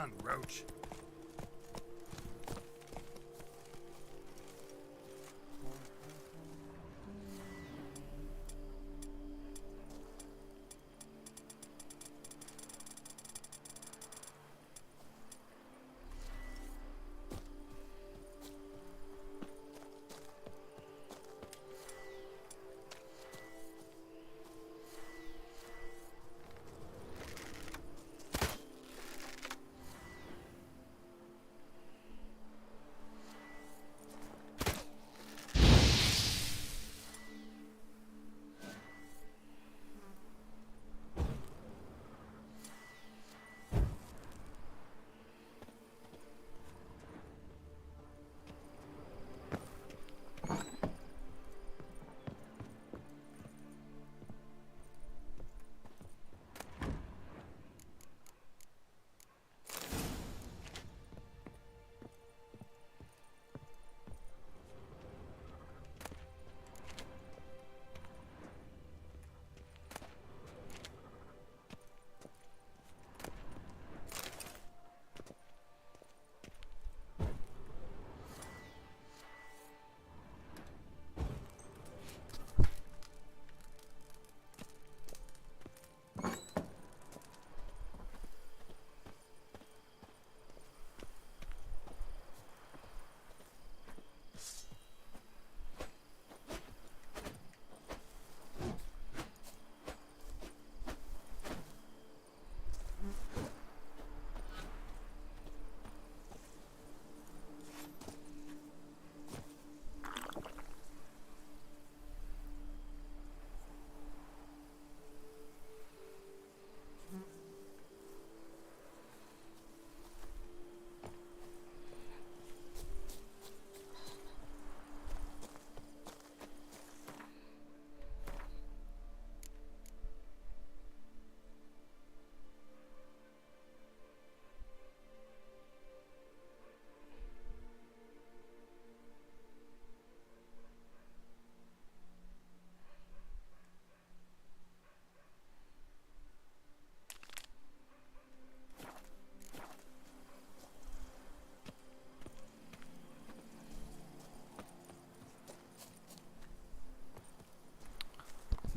done, Roach.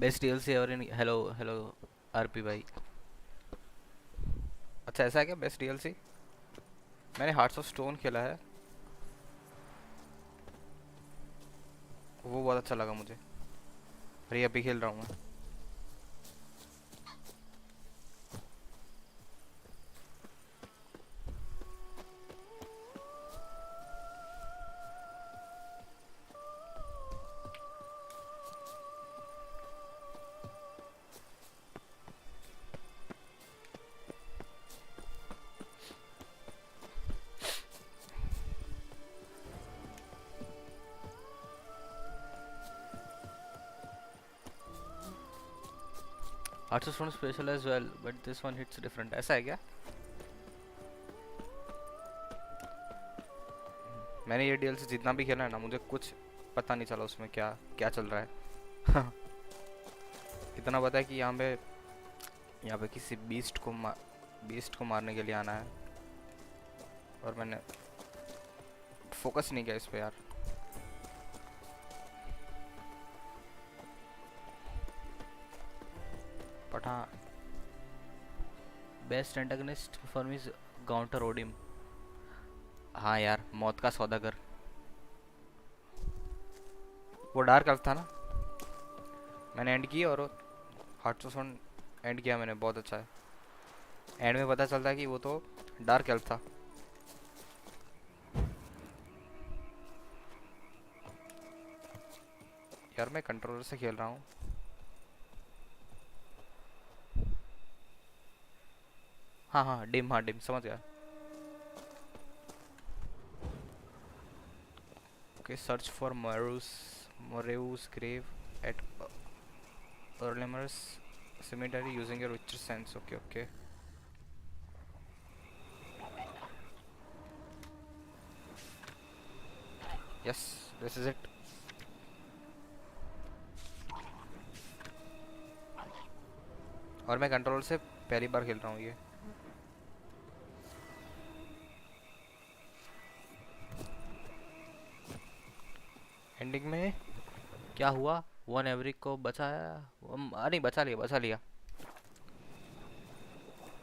Best DLC और in hello hello RP भाई। अच्छा ऐसा है क्या बेस्ट डीएलसी? मैंने हार्ट्स ऑफ स्टोन खेला है, वो बहुत अच्छा लगा मुझे। अरे अभी खेल रहा हूँ मैं। Hearts of stone special as well but this one hits different, ऐसा है क्या? मैंने ये डीएलसी जितना भी खेला है ना, मुझे कुछ पता नहीं चला उसमें क्या क्या चल रहा है। इतना पता है कि यहाँ पे किसी बीस्ट को मारने के लिए आना है, और मैंने फोकस नहीं किया इस पे यार। पठा best antagonist for me counter ओडिम। हाँ यार, मौत का सौदागर, वो डार्क एल्फ था ना। मैंने एंड किया और हार्ट ऑफ स्टोन एंड किया मैंने, बहुत अच्छा है। एंड में पता चलता है कि वो तो डार्क एल्फ था। यार मैं कंट्रोलर से खेल रहा हूँ। हाँ हाँ डिम, हाँ डिम समझ गया। Okay search for Moreau's grave at Arlemers cemetery using your witcher sense. Okay, okay. Yes, this is it. और मैं कंट्रोल से पहली बार खेल रहा हूँ ये। एंडिंग में क्या हुआ? वन एवरिक को बचाया, नहीं बचा लिया।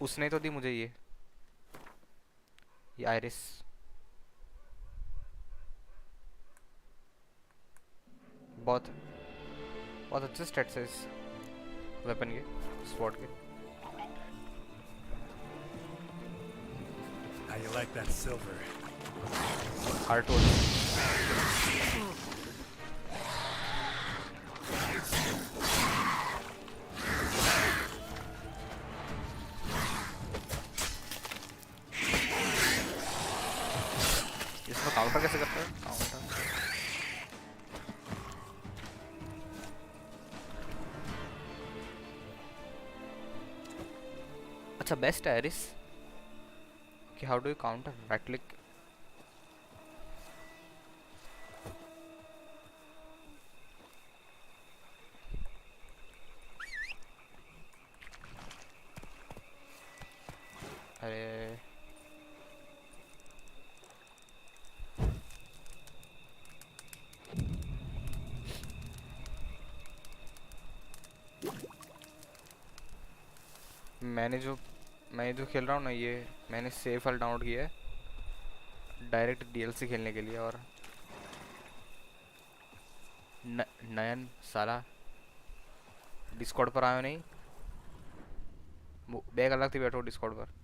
उसने तो दी मुझे ये आयरिस। बहुत बहुत अच्छे स्टेट्स है इस वेपन के, स्वॉर्ड के। How you like that silver? Heart hold. इसमें काउंटर कैसे करता है? काउंटर अच्छा बेस्ट है एरिस कि how do you counter? Right click. अरे मैं जो खेल रहा हूँ ना, ये मैंने सेव फाइल डाउनलोड किया है डायरेक्ट डीएलसी खेलने के लिए। और नयन साला डिस्कॉर्ड पर आयो नहीं, बैग अलग थी, बैठो डिस्कॉर्ड पर।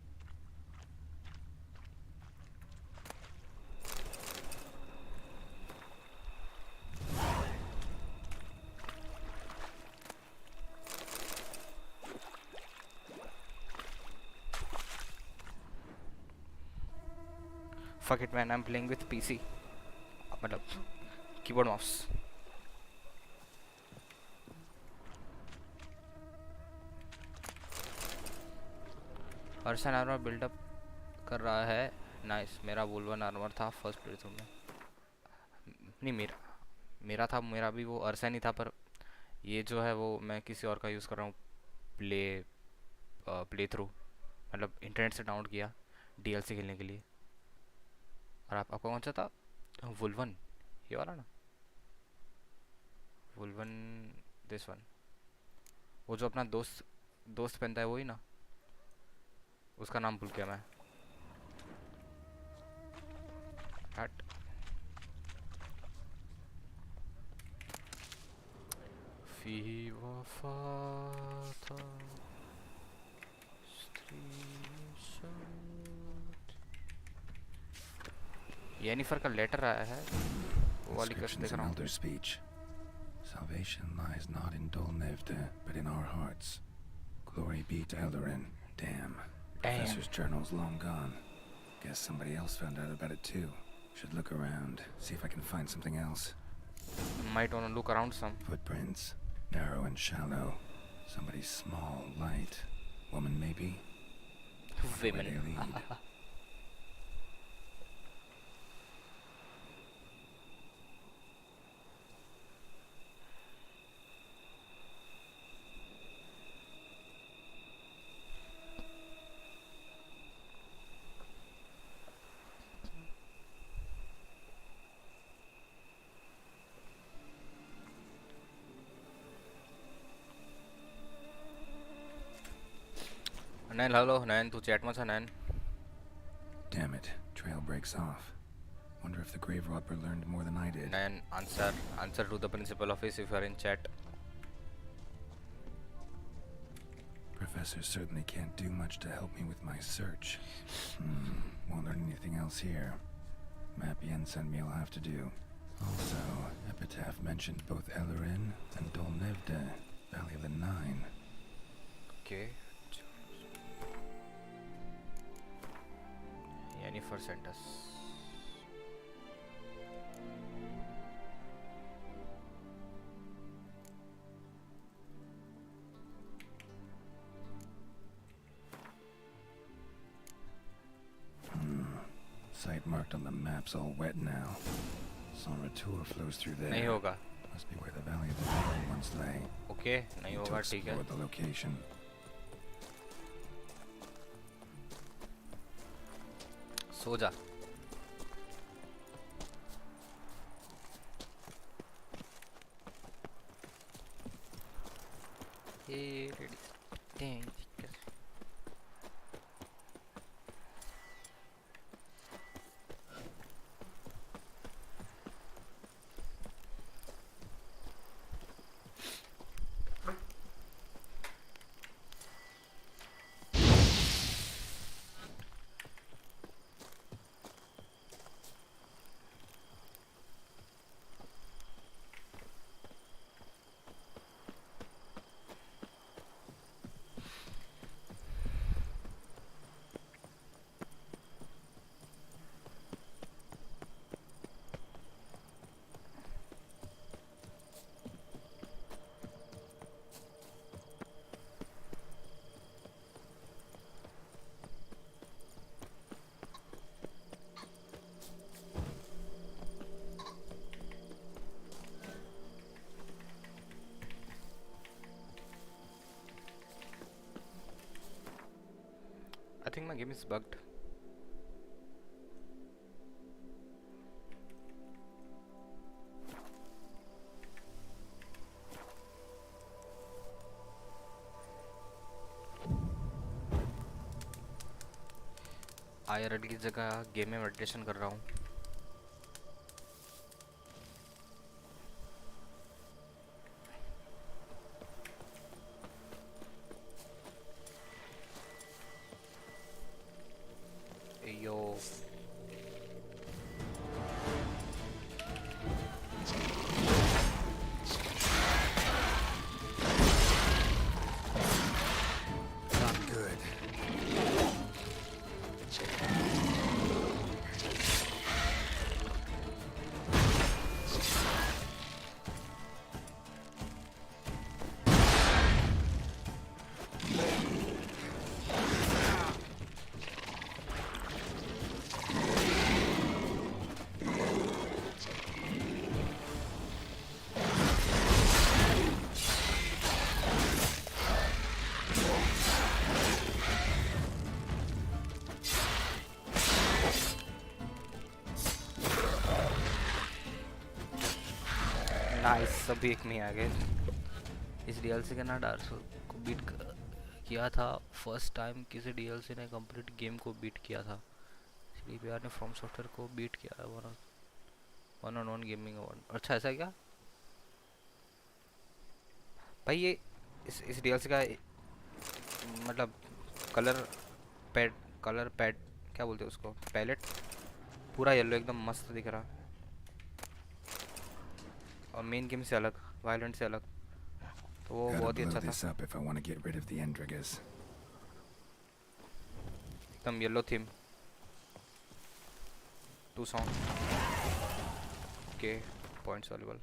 Fuck it man, I'm playing with PC, मतलब keyboard mouse. Ursine armour buildup कर रहा है। नाइस। मेरा वुल्वन आर्मर था फर्स्ट प्ले थ्रू में। नहीं मेरा भी वो अर्सन ही था, पर ये जो है वो मैं किसी और का यूज़ कर रहा हूँ। प्ले थ्रू मतलब इंटरनेट से डाउनलोड किया डीएलसी खेलने के लिए। और आपका कौन सा था? वुल्वन, ये वाला ना? वुल्वन दिस वन, वो जो अपना दोस्त पहनता है वही ना? उसका नाम भूल गया मैं। हट। फी वफा था येनिफर का लेटर आया है, वो वाली कश देख रहा हूँ। Salvation lies not in Dolnevda, but in our hearts. Glory be to Eldarin. Damn. Professor's journal's long gone. Guess somebody else found out about it too. Should look around, see if I can find something else. Might wanna look around some. Footprints, narrow and shallow. Somebody small, light. Woman maybe? Women. Nain hello नैन, तू chat में था नैन? Damn it, trail breaks off. Wonder if the grave robber learned more than I did. Nine, answer to the principal office if you are in chat. Professor certainly can't do much to help me with my search. Won't learn anything else here. Map Yen sent me, I'll have to do. Also, Epitaph mentioned both Ellerin and Dolnevda, Valley of the Nine. Okay. Yennefer sent us. Site marked on the map's all wet now. Somratur flows through there. नहीं होगा. Must be where the Valley of the Nine once lay. Okay, नहीं होगा, ठीक है. Explore the location. सो जा. Hey ladies, dang. I think my game is bugged. IRL की जगह game में मेडिटेशन कर रहा हूँ. Yo. Not good. नाइस, सभी एक में आ गए. इस डीएलसी के ना डार्क सोल को बीट किया था फर्स्ट टाइम. किसी डीएलसी ने कंप्लीट गेम को बीट किया था. सीडीपीआर ने फ्रॉम सॉफ्टवेयर को बीट किया. One on one gaming award. अच्छा, ऐसा क्या भाई? ये इस डीएलसी का मतलब कलर पैड क्या बोलते हैं उसको, पैलेट पूरा येलो एकदम मस्त दिख रहा. और मेन गेम से अलग, वायलेंट से अलग, तो वो Gotta बहुत ही blow अच्छा this था. up if I want to get rid of the Endrigas. एकदम येलो थीम, 2 सॉन्ग के पॉइंट्स अवेलेबल.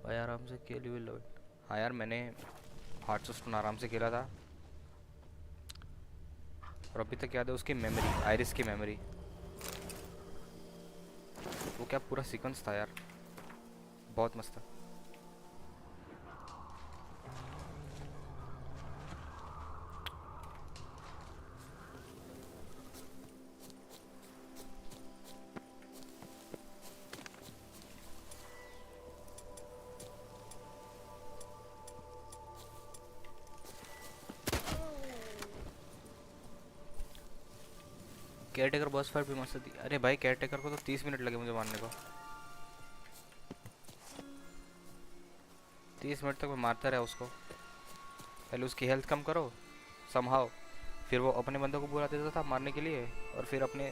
भाई आराम से खेल, यू विल लव इट. हाँ यार, मैंने हार्ट स्टोन आराम से खेला था. और अभी तक याद है उसकी मेमोरी, आयरिस की मेमोरी. वो क्या पूरा सीक्वेंस था यार, बहुत मस्त था. केयरटेकर बॉस फाइट भी मस्त थी. अरे भाई, केयरटेकर को तो 30 मिनट लगे मुझे मारने को. 30 मिनट तक मैं मारता रहा उसको. पहले उसकी हेल्थ कम करो समहाउ, फिर वो अपने बंदों को बुला देता था मारने के लिए, और फिर अपने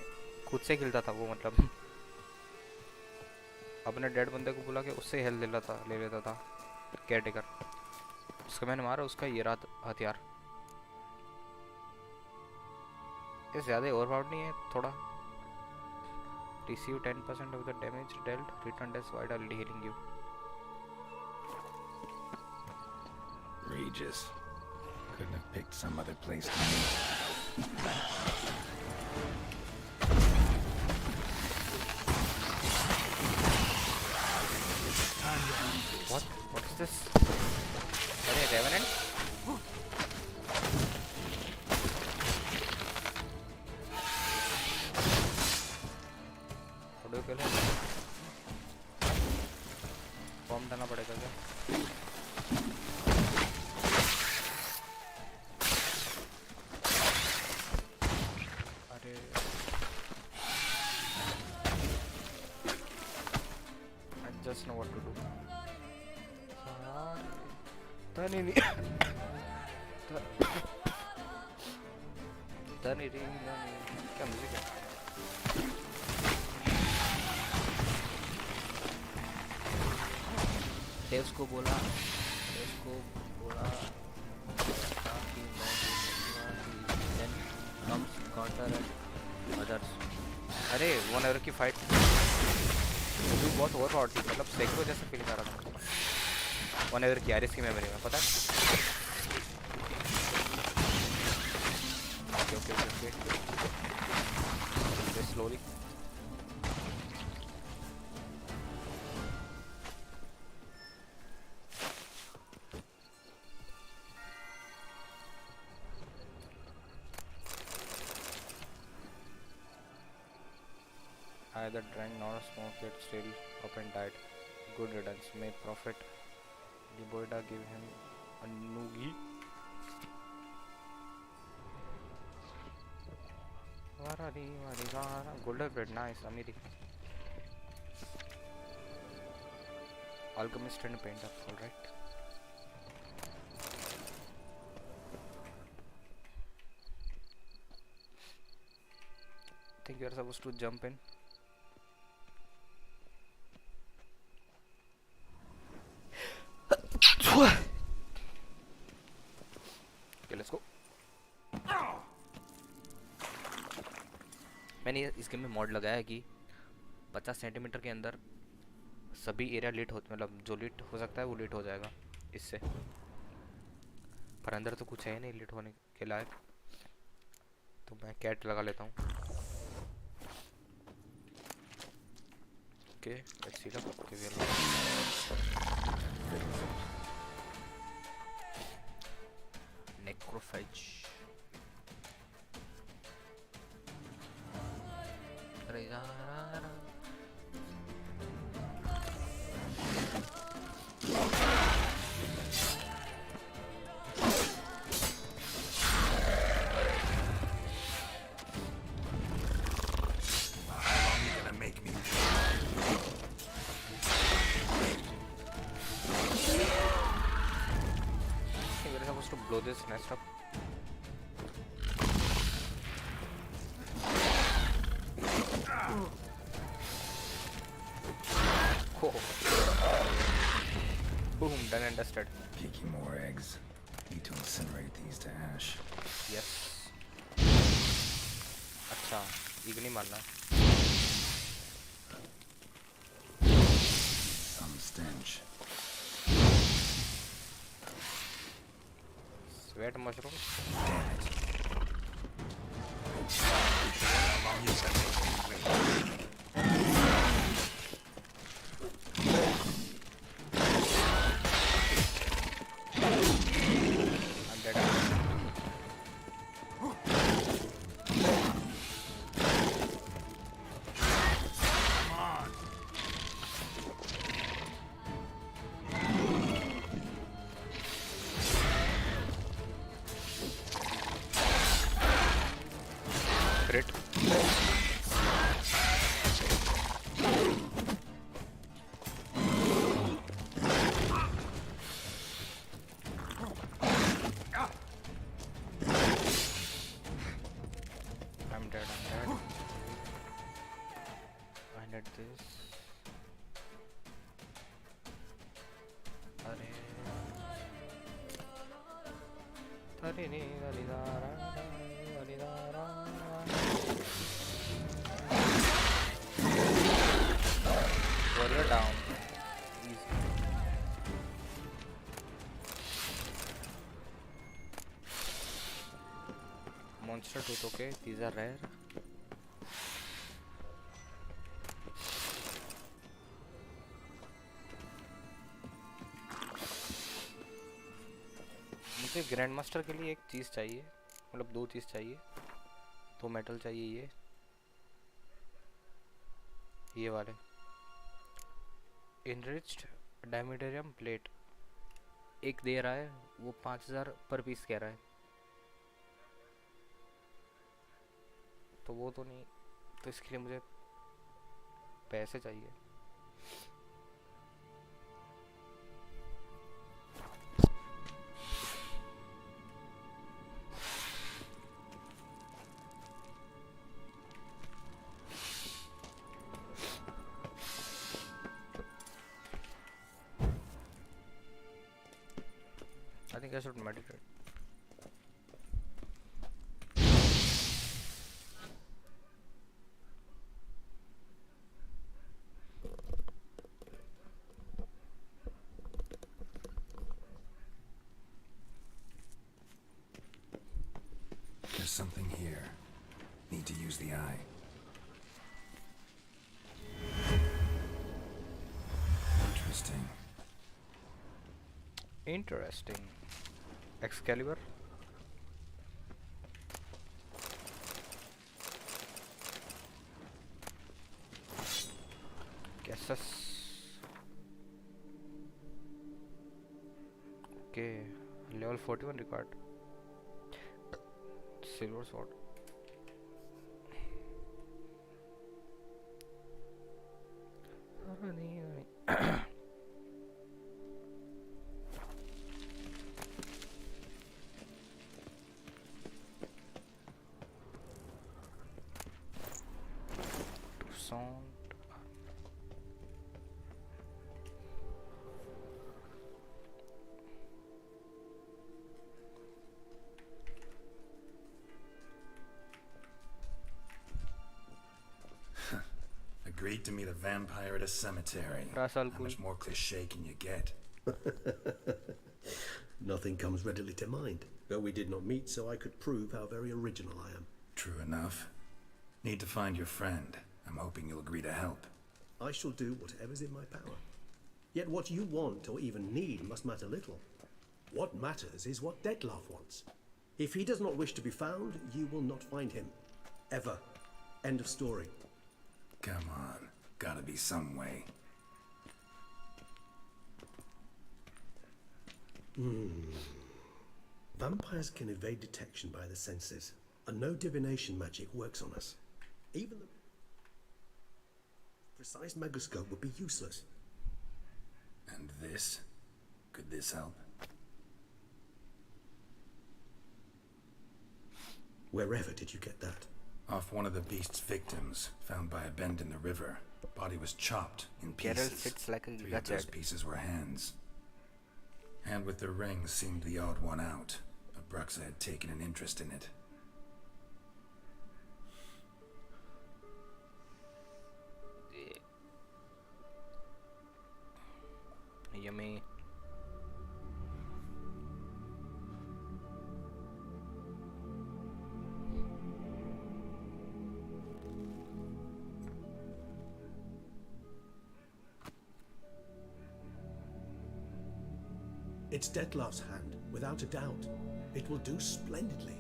खुद से खिलता था वो, मतलब अपने डेड बंदे को बुला के उससे हेल्थ ले लेता था केयरटेकर. उसको मैंने मारा, उसका ये रहा हथियार. ये ज़्यादा ओवरपावर्ड नहीं है थोड़ा. Receive 10% of the damage dealt, return डेस वाइड एलडी healing you. Regis. Couldn't have picked some other place to meet. What is this? अरे रेवेनेंट. तनी नहीं तनी क्या म्यूजिक है? देव्स को बोला कि मैं then comes counter and others. अरे वन एवर की फाइट भी बहुत ओवर पावर थी, मतलब सेक्रो जैसा फील कर रहा था वन एवर की आरिस की मेमोरी में, पता है? Okay slowly either drank nor smoked yet still up and died. Good riddance. May Prophet Liboida give him a noogie. Golden bread, nice. Amiri. Alchemist and painter, alright. Think you are supposed to jump in. Okay, let's go. मैंने इस game में mod लगाया है कि 50 centimetre के अंदर सभी area लीट होते, मतलब जो लीट हो सकता है वो लीट हो जाएगा इससे, पर अंदर तो कुछ है नहीं लीट होने के लायक, तो मैं कैट लगा लेता हूँ. Okay let's see the necrophage. Blow this nest up. Oh. Boom, done and dusted. Picking more eggs. Need to incinerate these to ash. Yes. अच्छा, इग नहीं मारना. Some stench. Sweat mushroom. I'm dead. Crit. I'm dead. I need this. अरे नहीं वलिदारा warrior down. Easy. Monster tooth, okay, these are rare. मुझे grand master के लिए एक चीज़ चाहिए, मतलब दो चीज़ चाहिए, दो मेटल चाहिए, ये वाले इनरिच्ड डायमेटेरियम प्लेट एक दे रहा है, वो 5000 पर पीस कह रहा है, तो वो तो नहीं, तो इसके लिए मुझे पैसे चाहिए. I think I should meditate. There's something here. Need to use the eye. Interesting. Interesting. Excalibur. Guesses. Okay. Level 41 record. Silver sword. Sound. Agreed to meet a vampire at a cemetery. Rasal How cool. much more cliche can you get? Nothing comes readily to mind, though we did not meet so I could prove how very original I am. True enough. Need to find your friend. I'm hoping you'll agree to help. I shall do whatever's in my power. Yet what you want or even need must matter little. What matters is what Detlef wants. If he does not wish to be found, you will not find him. Ever. End of story. Come on. Gotta be some way. Vampires can evade detection by the senses, and no divination magic works on us. Even the precise megascope would be useless. And this? Could this help? Wherever did you get that? Off one of the beast's victims, found by a bend in the river. Body was chopped in Geralt pieces. sits like a 3 of those giga pieces were hands. Hand with the ring seemed the odd one out, but Bruxa had taken an interest in it. Yummy. It's Detlef's hand, without a doubt. It will do splendidly.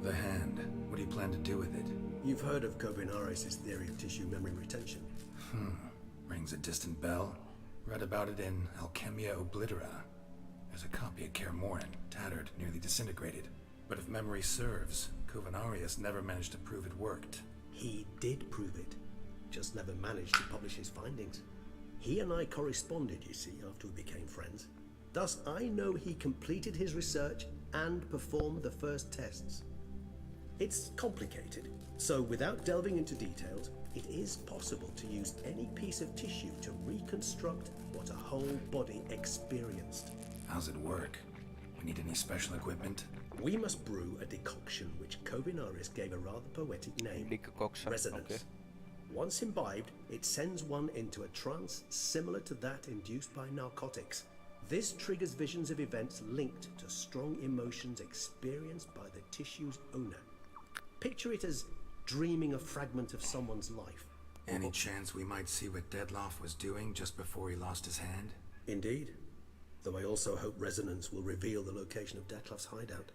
The hand. What do you plan to do with it? You've heard of Kovinaris' theory of tissue memory retention. Rings a distant bell. Read about it in Alchemia Oblitera. There's a copy of Kermoran, tattered, nearly disintegrated. But if memory serves, Kovinaris never managed to prove it worked. He did prove it, just never managed to publish his findings. He and I corresponded, you see, after we became friends. Thus, I know he completed his research and performed the first tests. It's complicated, so without delving into details, it is possible to use any piece of tissue to reconstruct what a whole body experienced. How's it work? We need any special equipment? We must brew a decoction which Kovinaris gave a rather poetic name. Decoction. Resonance. Okay. Once imbibed, it sends one into a trance similar to that induced by narcotics. This triggers visions of events linked to strong emotions experienced by the tissue's owner. Picture it as dreaming a fragment of someone's life. Any chance we might see what Detlef was doing just before he lost his hand? Indeed. Though I also hope resonance will reveal the location of Detlef's hideout.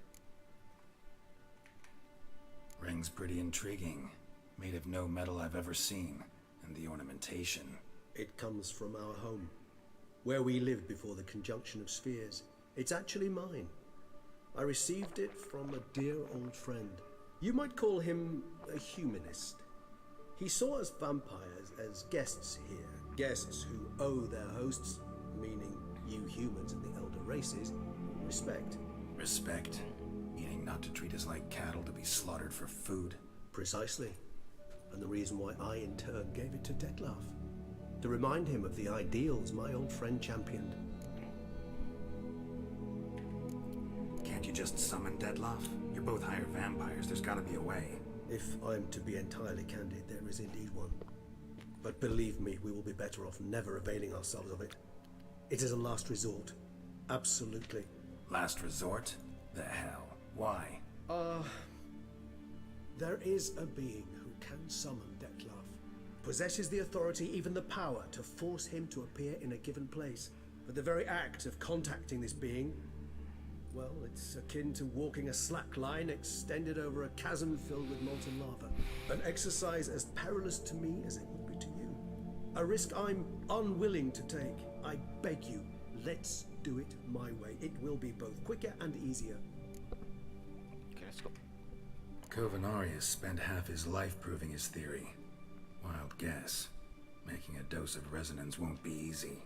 Ring's pretty intriguing. Made of no metal I've ever seen. And the ornamentation. It comes from our home, where we lived before the conjunction of spheres. It's actually mine. I received it from a dear old friend. You might call him a humanist. He saw us vampires as guests here, guests who owe their hosts, meaning you humans and the elder races, respect. Respect? Meaning not to treat us like cattle to be slaughtered for food? Precisely. And the reason why I in turn gave it to Detlef. to remind him of the ideals my old friend championed. Can't you just summon Dettlaff? You're both higher vampires. There's gotta be a way. If I'm to be entirely candid, there is indeed one. But believe me, we will be better off never availing ourselves of it. It is a last resort. Absolutely. Last resort? The hell? Why? There is a being who can summon Dettlaff. Possesses the authority, even the power, to force him to appear in a given place. But the very act of contacting this being, well, it's akin to walking a slack line extended over a chasm filled with molten lava. An exercise as perilous to me as it would be to you. A risk I'm unwilling to take. I beg you, let's do it my way. It will be both quicker and easier. Okay, let's go. Covenarius spent half his life proving his theory. Wild guess. Making a dose of resonance won't be easy.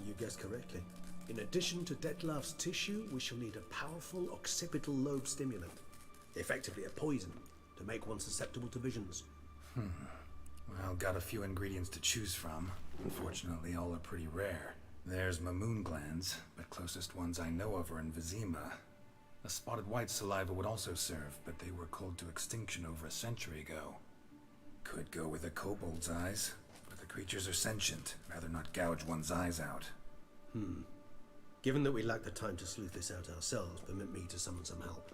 You guessed correctly. In addition to Dettlaff's tissue, we shall need a powerful occipital lobe stimulant. Effectively a poison, to make one susceptible to visions. Well, got a few ingredients to choose from. Unfortunately, all are pretty rare. There's Mamoon glands, but closest ones I know of are in Vizima. A spotted white saliva would also serve, but they were cold to extinction over a century ago. Could go with a kobold's eyes, but the creatures are sentient. Rather not gouge one's eyes out. Given that we lack the time to sleuth this out ourselves, permit me to summon some help.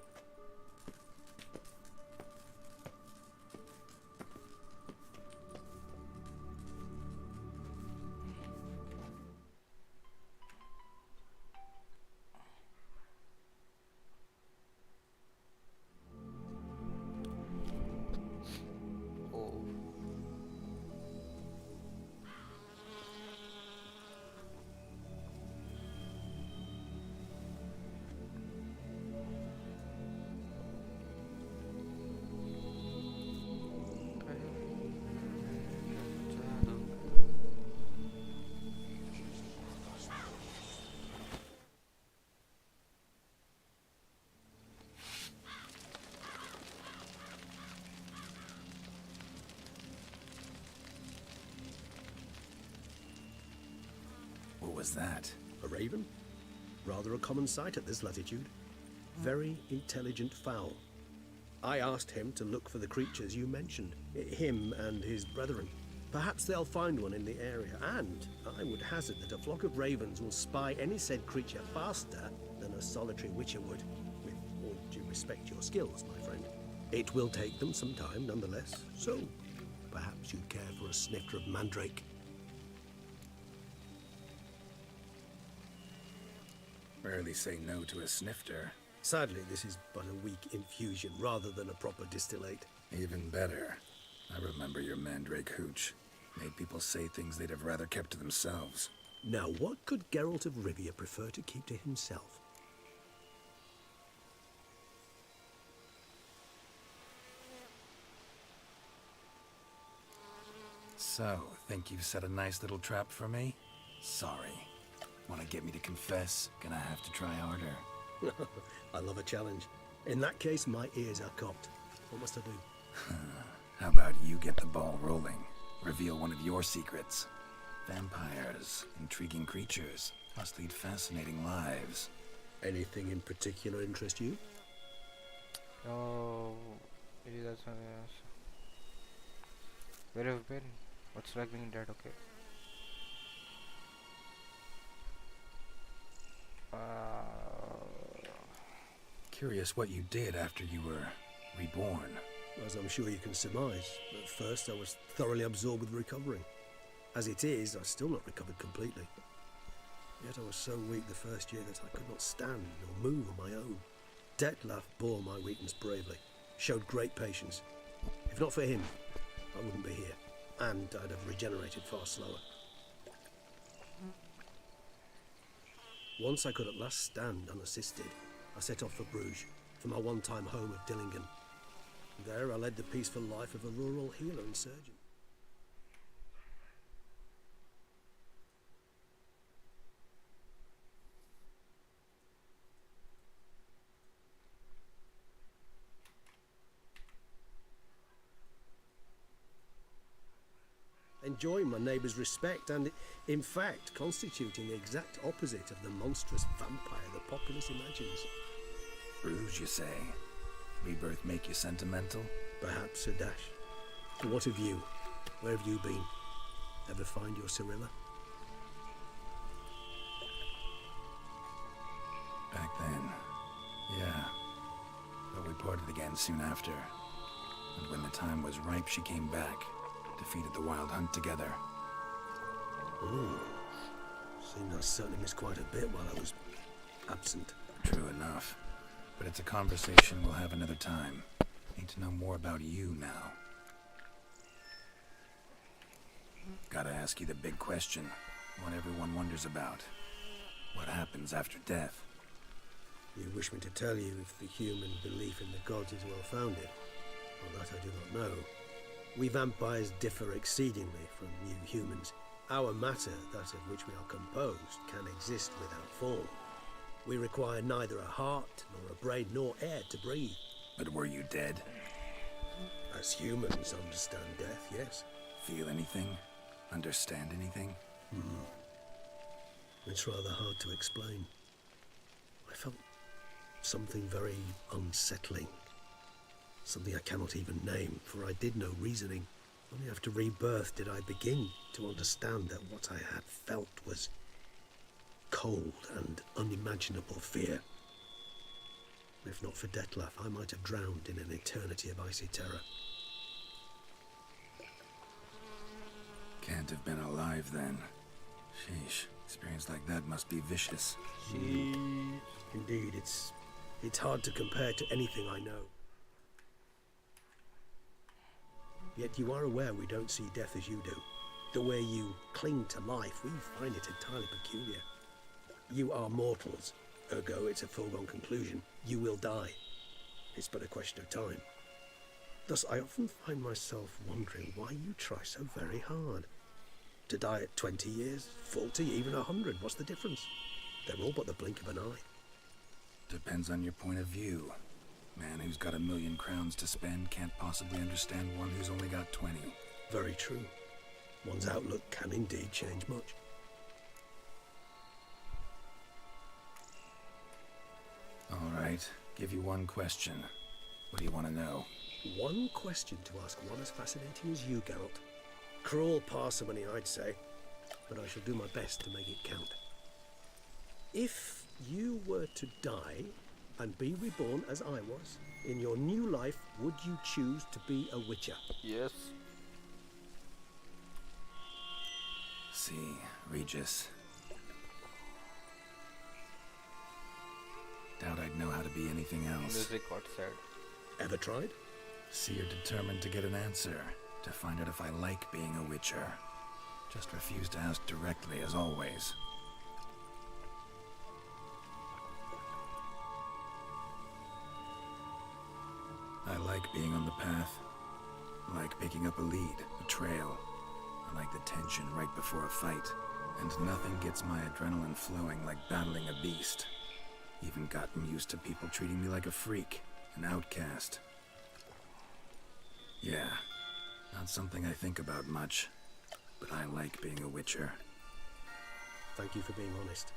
Oh. What was that? A raven? Rather a common sight at this latitude. Very intelligent fowl. I asked him to look for the creatures you mentioned. Him and his brethren. Perhaps they'll find one in the area, and I would hazard that a flock of ravens will spy any said creature faster than a solitary witcher would. With all due respect to your skills, my friend. It will take them some time, nonetheless, so perhaps you'd care for a snifter of mandrake. Rarely say no to a snifter. Sadly, this is but a weak infusion rather than a proper distillate. Even better. I remember your mandrake hooch. Made people say things they'd have rather kept to themselves. Now, what could Geralt of Rivia prefer to keep to himself? So, think you've set a nice little trap for me? Sorry. Want to get me to confess? Gonna have to try harder. I love a challenge. In that case, my ears are cocked. What must I do? How about you get the ball rolling? Reveal one of your secrets. Vampires, intriguing creatures, must lead fascinating lives. Anything in particular interest you? Oh, maybe that's something else. Where have you been? What's like being dead? Okay. Curious what you did after you were reborn. As I'm sure you can surmise, at first I was thoroughly absorbed with recovering. As it is, I've still not recovered completely. Yet I was so weak the first year that I could not stand or move on my own. Dettlaff bore my weakness bravely, showed great patience. If not for him, I wouldn't be here, and I'd have regenerated far slower. Once I could at last stand unassisted, I set off for Bruges, for my one-time home of Dillingen. There I led the peaceful life of a rural healer and surgeon. enjoying my neighbour's respect and, in fact, constituting the exact opposite of the monstrous vampire the populace imagines. Bruges, you say? Rebirth make you sentimental? Perhaps, Sir Dash. What of you? Where have you been? Ever find your Cyrilla? Back then, yeah. But we parted again soon after. And when the time was ripe, she came back. Defeated the Wild Hunt together. Seemed I certainly missed quite a bit while I was absent. True enough. But it's a conversation we'll have another time. Need to know more about you now. Gotta ask you the big question. One everyone wonders about. What happens after death? You wish me to tell you if the human belief in the gods is well founded? Well, that I do not know. We vampires differ exceedingly from you humans. Our matter, that of which we are composed, can exist without form. We require neither a heart, nor a brain, nor air to breathe. But were you dead? As humans understand death, yes. Feel anything? Understand anything? It's rather hard to explain. I felt something very unsettling. Something I cannot even name, for I did no reasoning. Only after rebirth did I begin to understand that what I had felt was cold and unimaginable fear. If not for Detlef, I might have drowned in an eternity of icy terror. Can't have been alive then. Sheesh, experience like that must be vicious. Indeed, it's hard to compare to anything I know. Yet you are aware we don't see death as you do. The way you cling to life, we find it entirely peculiar. You are mortals, ergo it's a foregone conclusion. You will die. It's but a question of time. Thus, I often find myself wondering why you try so very hard. To die at 20 years, 40, even 100, what's the difference? They're all but the blink of an eye. Depends on your point of view. Man who's got 1,000,000 crowns to spend can't possibly understand one who's only got 20. Very true. One's outlook can indeed change much. All right, give you one question. What do you want to know? One question to ask one as fascinating as you, Geralt. Cruel parsimony, I'd say, but I shall do my best to make it count. If you were to die and be reborn as I was, in your new life, would you choose to be a witcher? Yes. See, Regis. Doubt I'd know how to be anything else. Music got sad. Ever tried? See, you're determined to get an answer. To find out if I like being a witcher. Just refuse to ask directly, as always. I like being on the path. I like picking up a lead, a trail. I like the tension right before a fight. And nothing gets my adrenaline flowing like battling a beast. Even gotten used to people treating me like a freak, an outcast. Yeah, not something I think about much, but I like being a witcher. Thank you for being honest.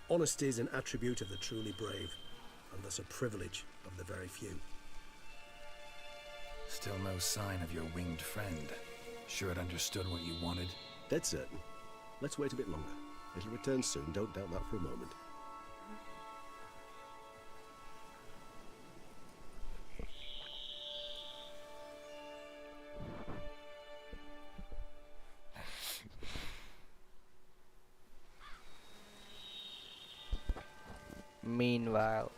Honesty is an attribute of the truly brave, and thus a privilege of the very few. Still no sign of your winged friend. Sure it understood what you wanted? Dead certain. Let's wait a bit longer. It'll return soon, don't doubt that for a moment. Meanwhile.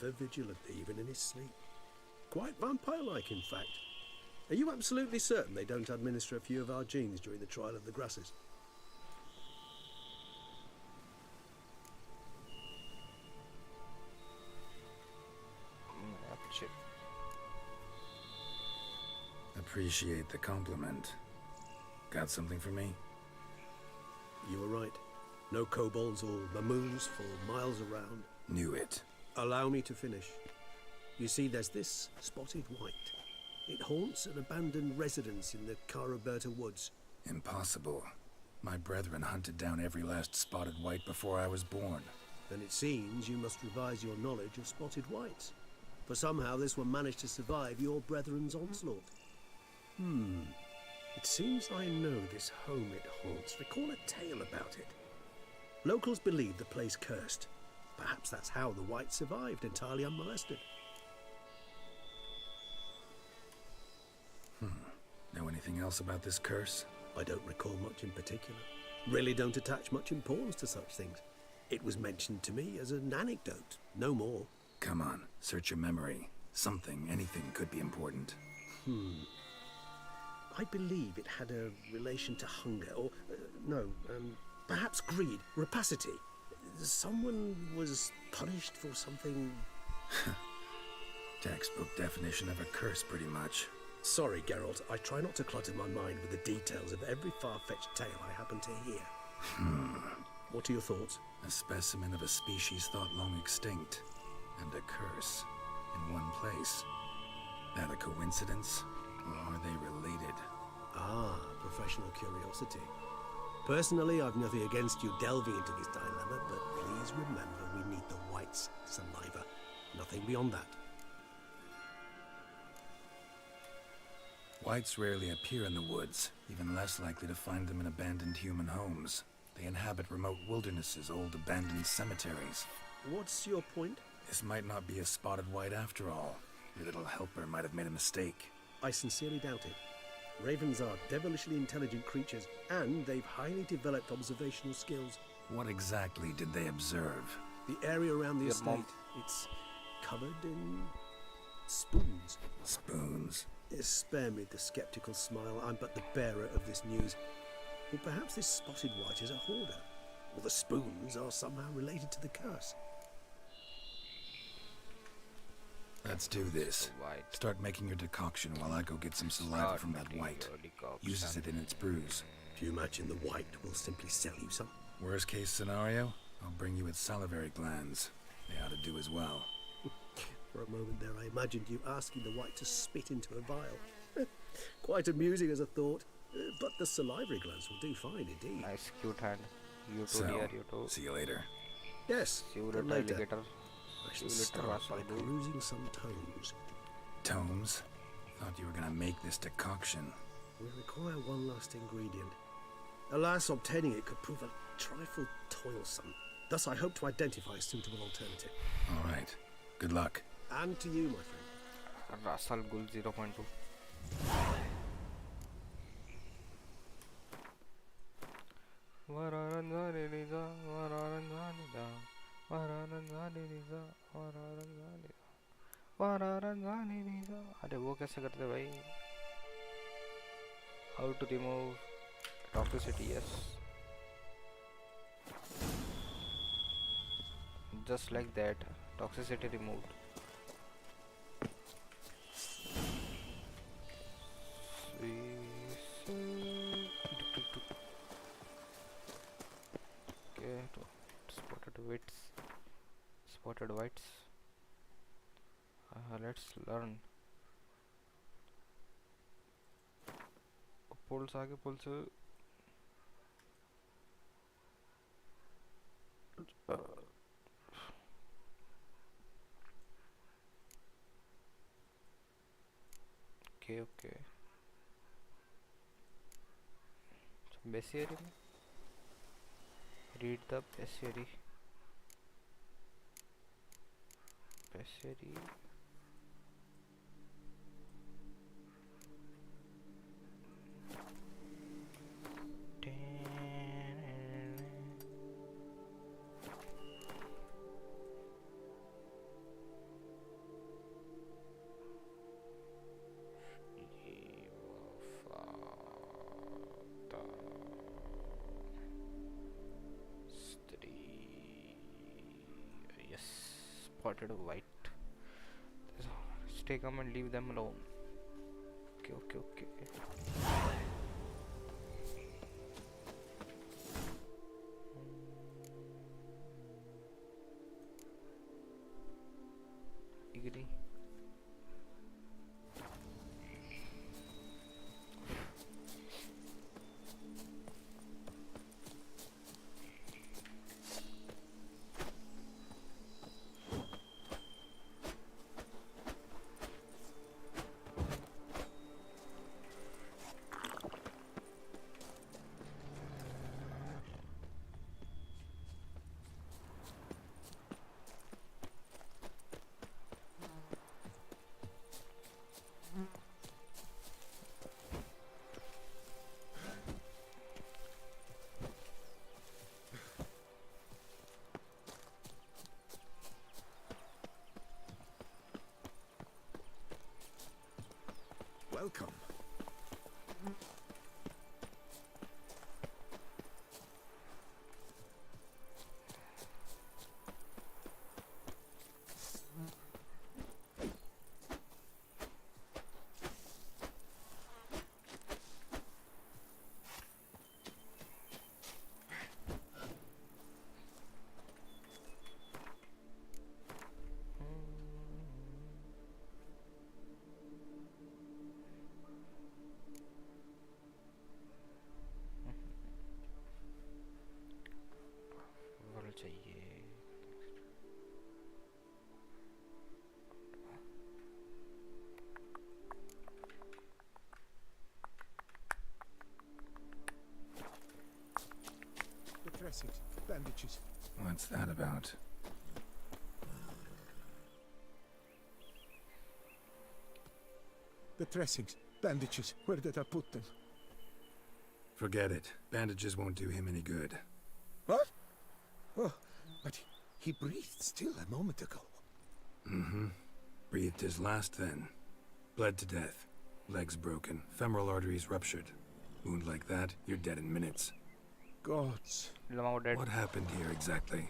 ever vigilant, even in his sleep. Quite vampire-like, in fact. Are you absolutely certain they don't administer a few of our genes during the trial of the grasses? Shit. Appreciate the compliment. Got something for me? You were right. No kobolds or mamoons for miles around. Knew it. Allow me to finish. You see, there's this spotted white. It haunts an abandoned residence in the Caraberta woods. Impossible. My brethren hunted down every last spotted white before I was born. Then it seems you must revise your knowledge of spotted whites. For somehow this one managed to survive your brethren's onslaught. It seems I know this home it haunts. Recall a tale about it. Locals believe the place cursed. Perhaps that's how the whites survived entirely unmolested. Know anything else about this curse? I don't recall much in particular. Really don't attach much importance to such things. It was mentioned to me as an anecdote, no more. Come on, search your memory. Something, anything could be important. I believe it had a relation to hunger, or, perhaps greed, rapacity. Someone was punished for something... Textbook definition of a curse, pretty much. Sorry, Geralt, I try not to clutter my mind with the details of every far-fetched tale I happen to hear. What are your thoughts? A specimen of a species thought long extinct. And a curse. In one place. That a coincidence? Or are they related? Ah, professional curiosity. Personally, I've nothing against you delving into this dilemma, but please remember we need the white's saliva. Nothing beyond that. Whites rarely appear in the woods, even less likely to find them in abandoned human homes. They inhabit remote wildernesses, old abandoned cemeteries. What's your point? This might not be a spotted white after all. Your little helper might have made a mistake. I sincerely doubt it. Ravens are devilishly intelligent creatures, and they've highly developed observational skills. What exactly did they observe? The area around the Your estate, mom. it's covered in spoons. Spoons. Spare me the skeptical smile. I'm but the bearer of this news. Or perhaps this spotted white is a hoarder. Or the spoons are somehow related to the curse. Let's do this. White. Start making your decoction while I go get some saliva from that white. Uses it in its brews. If you imagine the white, we'll simply sell you some. Worst case scenario, I'll bring you its salivary glands. They ought to do as well. For a moment there, I imagined you asking the white to spit into a vial. Quite amusing as a thought, but the salivary glands will do fine indeed. Nice, cute hand. You too, So, dear, you too. see you later. Yes, See you but later, later. alligator. I See should you later, start by Russell. perusing some tomes. Tomes? Thought you were gonna make this decoction. We require one last ingredient. Alas, obtaining it could prove a trifle toilsome. Thus, I hope to identify a suitable alternative. All right. Good luck. And to you, my friend. Russell Gul 0.2. अरे वो कैसे करते भाई? How to remove toxicity? Yes. Just like that, toxicity removed. Okay, spotted whites. Let's learn. Pulse आगे pulse. Okay. Bestiary में read the bestiary. spotted white. Stay calm and leave them alone. Okay. Agree. Welcome. चाहिए The dressings, bandages. What's that about? The dressings, bandages. Where did I put them? Forget it. Bandages won't do him any good. What? Oh, but he breathed still a moment ago. Mm-hmm. Breathed his last then. Bled to death. Legs broken. Femoral arteries ruptured. Wound like that, you're dead in minutes. Gods. Lamau dead. What happened here exactly?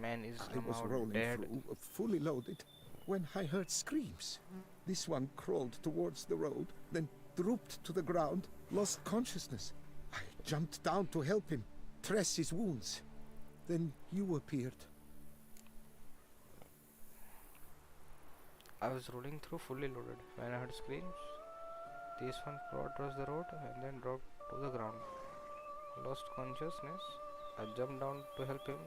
Man is I was Lamau rolling dead. through, fully loaded, when I heard screams. This one crawled towards the road, then drooped to the ground, lost consciousness. I jumped down to help him, dress his wounds. Then you appeared. I was rolling through fully loaded when I heard screams. This one crawled across the road and then dropped to the ground. Lost consciousness. I jumped down to help him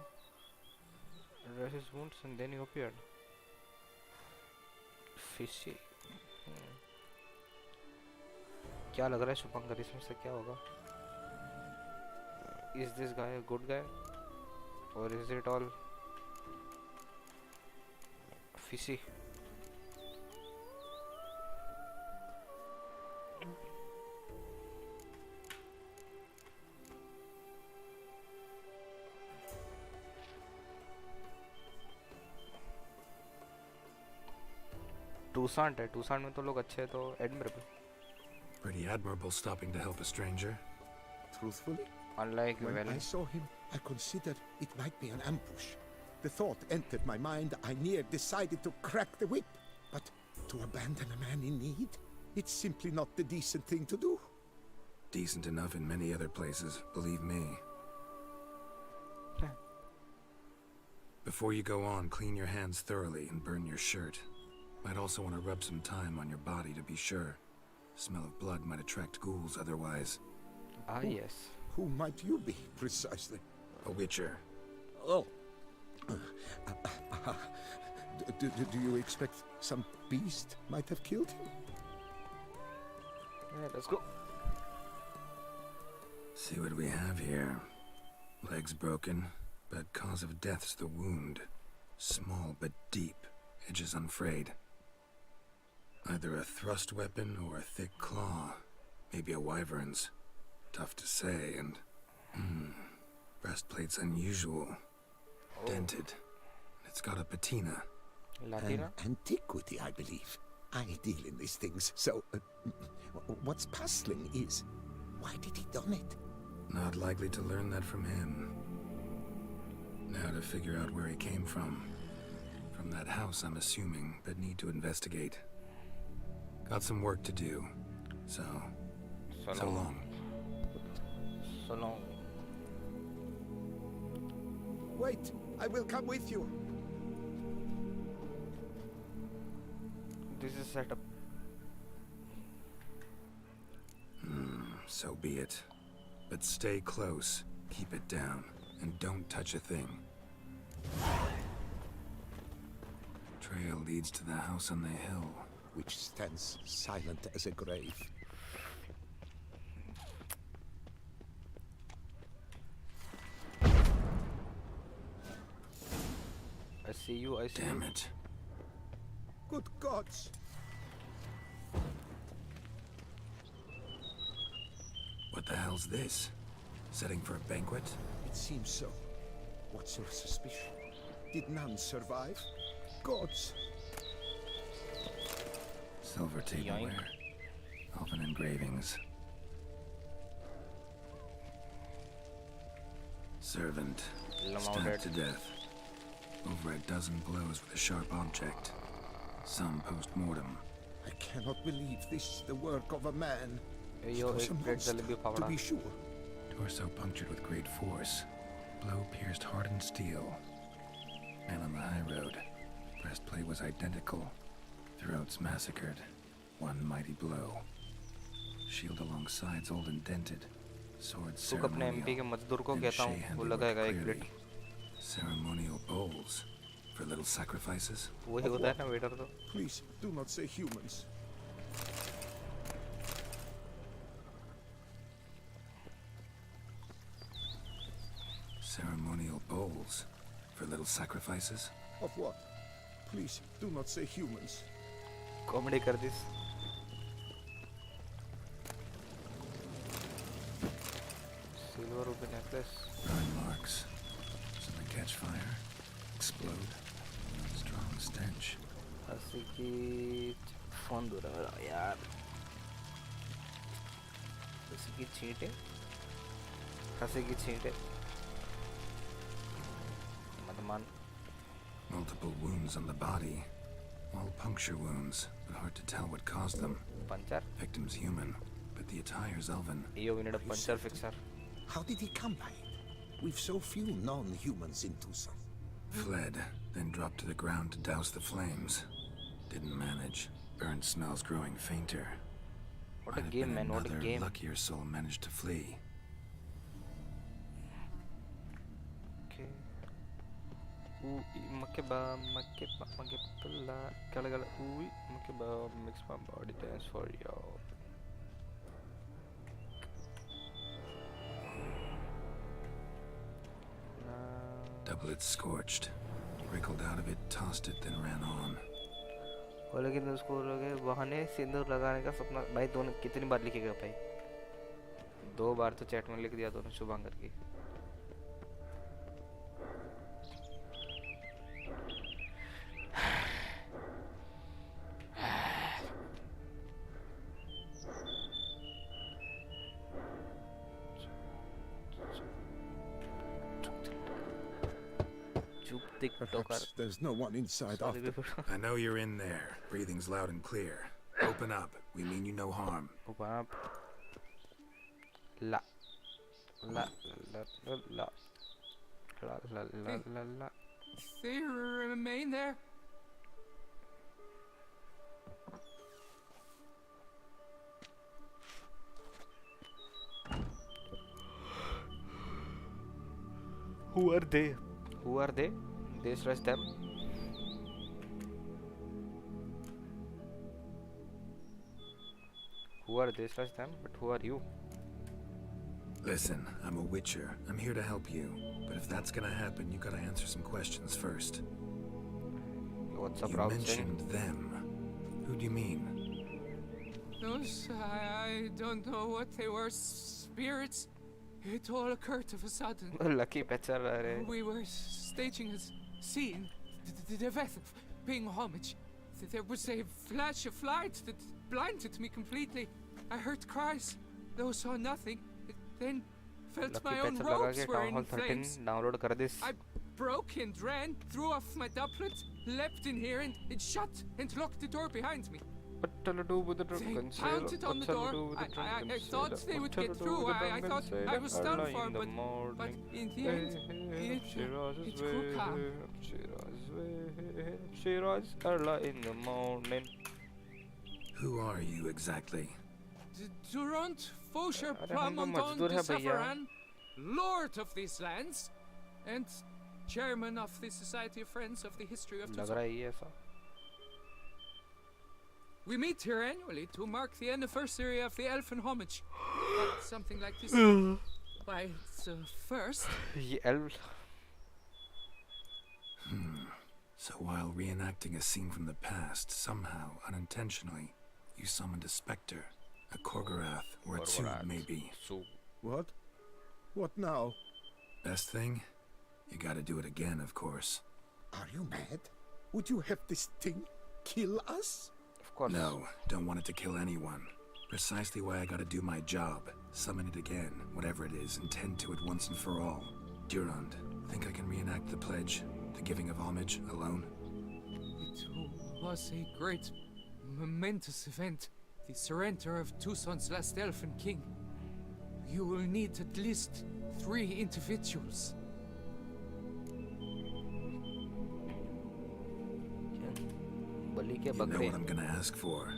dress his wounds and then you appeared. Fishy. क्या लग रहा है शुभंकर इसमें से क्या होगा? Is this guy a good guy or is it all fishy? टूसान है टूसान में तो लोग अच्छे हैं तो admirable Pretty admirable stopping to help a stranger. Truthfully, unlike when well I saw him, I considered it might be an ambush. The thought entered my mind. I near decided to crack the whip. But to abandon a man in need, it's simply not the decent thing to do. Decent enough in many other places, believe me. Before you go on, clean your hands thoroughly and burn your shirt. Might also want to rub some time on your body to be sure. Smell of blood might attract ghouls otherwise. ah yes Who might you be, precisely? A witcher. Oh. Do you expect some beast might have killed him? yeah, let's go See what we have here. Legs broken, but cause of death's the wound. Small but deep, edges unfrayed. Either a thrust weapon or a thick claw. Maybe a wyvern's. Tough to say, and... breastplate's unusual. Dented. It's got a patina. Latina An antiquity, I believe. I deal in these things, so... what's puzzling is, why did he done it? Not likely to learn that from him. Now to figure out where he came from. From that house, I'm assuming, but need to investigate. Got some work to do. So long. So long. Wait, I will come with you. This is setup. So be it. But stay close, keep it down, and don't touch a thing. Trail leads to the house on the hill. Which stands silent as a grave. I see you, I see Damn you. it. Good gods! What the hell's this? Setting for a banquet? It seems so. What's your suspicion? Did none survive? Gods! Silver tableware. Elven engravings. Servant. Stabbed to death. Over a dozen blows with a sharp object. Some post-mortem. I cannot believe this is the work of a man. Yo, It was a एक bread monster, jalebi to फावड़ा. be sure. Torso punctured with great force. Blow pierced hardened steel. Man on the high road. Breastplate was identical. Throats massacred. One mighty blow. Shield along sides old and dented. Sword तू अपने MP के ceremonial. मजदूर को and कहता हूँ Shea वो handiwork लगाएगा एक clearly. Plate. Ceremonial bowls. For little sacrifices. वही होता है ना वेटर तो. Please, do not say humans. Ceremonial bowls. For little sacrifices. Of what? Please, do not say humans. Comedy कर this. Silver ruby necklace. Burn marks. Some that catch fire. Explode. Strong stench. हंसी की phone दूर रहा यार. हंसी की छींटे. हंसी की छींटे. मतमान. Multiple wounds on the body. All puncture wounds, but hard to tell what caused them. Puncture. Victim's human, but the attire's elven. Yo, we need a puncture fixer. How did he come by it? We've so few non-humans in Tucson. Fled, then dropped to the ground to douse the flames. Didn't manage. Burnt smells growing fainter. What a Might have game, been man, what a another game. luckier soul managed to flee. Okay. Makeba, makepala, kalagala, ooh, makeba, makes my body dance for you. Double it scorched. Wriggled out of it, tossed it, then ran on. और लेकिन उसको लगे बहाने सिंदूर लगाने का सपना भाई दोनों कितनी बार लिखेगा भाई 2 बार तो चैट में लिख दिया दोनों शुभांकर की Perhaps there's no one inside after. I know you're in there. Breathing's loud and clear. Open up. We mean you no harm. Open up. La. La. La. La. La. La. La. La. La. La. They remain there? Who are they? Who are they? They stress them. Who are they stress them? But who are you? Listen, I'm a witcher. I'm here to help you. But if that's gonna happen, you gotta answer some questions first. What's up, You Raul? mentioned them. Who do you mean? Those, I don't know what they were. Spirits. It all occurred of a sudden. Lucky picture, are. We were staging a scene, the death of paying homage. There was a flash of light that blinded me completely. I heard cries, though saw nothing. Then felt Lucky my own picture लगा robes के were Town in Hall 13 flames. Download कर this. broke and ran, threw off my doublet, leapt in here and shut and locked the door behind me. What shall I do with the They drunken sailor? pounded on What the shall I door. do with the drunken I sailor? thought they What would shall I get do through. with the I drunken thought I sailor was done early for, in the but morning? in the end, it grew calm. She rises early in the morning. Who are you exactly? Durant Fosher अरे हम तो Plamondon मजदूर de हैं भैया। Safaran, Lord of these lands, and Chairman of the Society of Friends of the History of लग Tucson. रहा है ये ऐसा। We meet here annually to mark the anniversary of the Elfin homage. Something like this. Why, it's first. ये elf So while reenacting a scene from the past, somehow, unintentionally, you summoned a specter, a Korgorath, or a Tube, Korgorath. maybe. So What? What now? Best thing? You gotta do it again, of course. Are you mad? Would you have this thing kill us? of course. No, don't want it to kill anyone. Precisely why I gotta do my job. Summon it again, whatever it is, and tend to it once and for all. Durand, think I can reenact the pledge, the giving of homage, alone? It was a great, momentous event. The surrender of Tucson's last Elfin king. You will need at least 3 individuals. बलि के You know बकरे what I'm gonna ask for.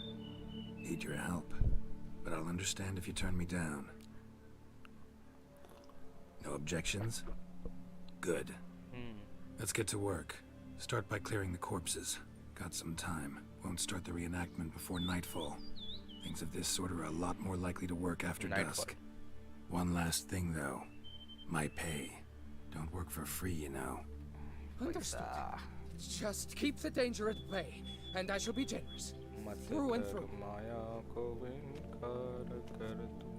Need your help. But I'll understand if you turn me down. No objections? Good. Let's get to work. Start by clearing the corpses. Got some time. Won't start the reenactment before nightfall. Things of this sort are a lot more likely to work after Nightfall. dusk. One last thing, though. My pay. Don't work for free, you know. Understood. पैसा Just keep the danger at bay, and I shall be generous. मत Through and कर through. माया को इनकार कर तू।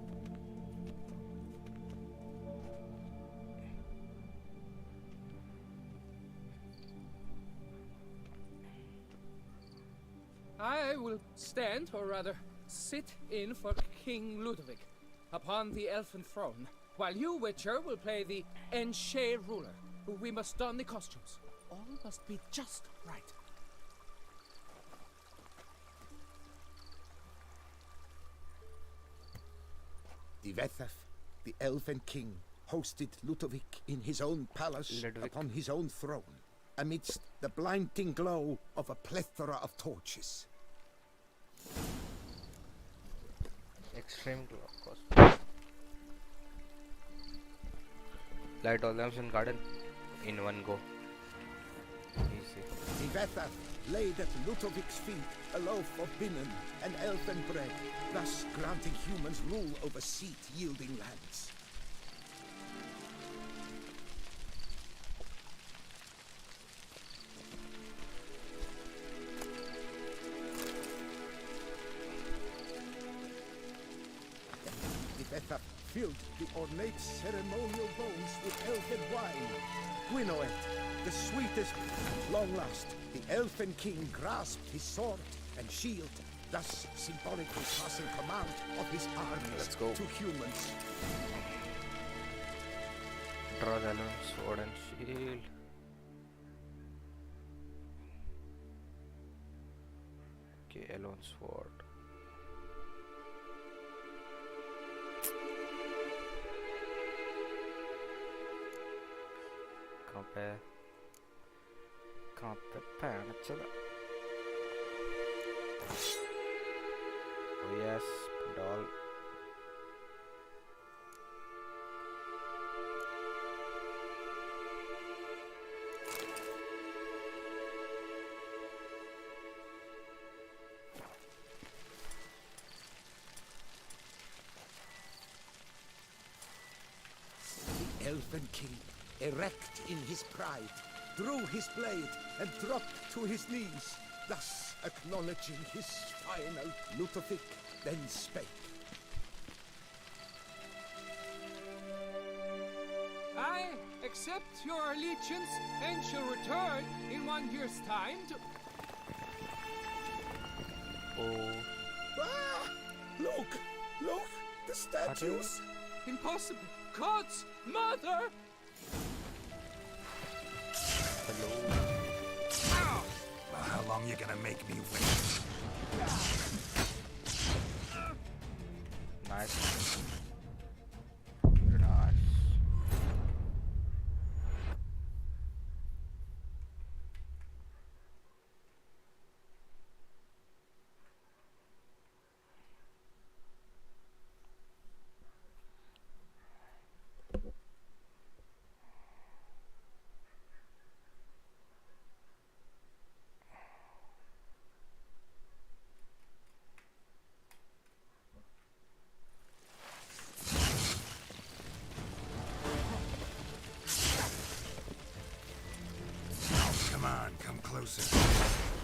I will stand, or rather, sit in for King Ludovic upon the elfin throne, while you, Witcher, will play the Enche ruler. We must don the costumes. All must be just right. Divethaf, the elven king, hosted Ludovic in his own palace Ludovic. upon his own throne, amidst the blinding glow of a plethora of torches. Extreme glow, of course. Light all lamps in garden in one go. Easy. Divethaf laid at Ludovic's feet a loaf of binnen and elven bread, thus granting humans rule over seat-yielding lands. Divethaf filled the ornate ceremonial bowls with elven wine. Gwinoet, the sweetest, at long last, the elfin king grasped his sword and shield, thus symbolically passing command of his armies Let's go. to humans. Draw the element, sword and shield. Okay, alone sword. कहाँ पे pan चला? Oh yes, doll. The elfin king, erect in his pride, drew his blade and dropped to his knees, thus acknowledging his final. Ludovic then spake. I accept your allegiance and shall return in 1 year's time to... Oh, Ah! Look! Look! The statues! Impossible! God's mother! Well, how long you gonna make me wait? Nice. Very nice. Come on, come closer.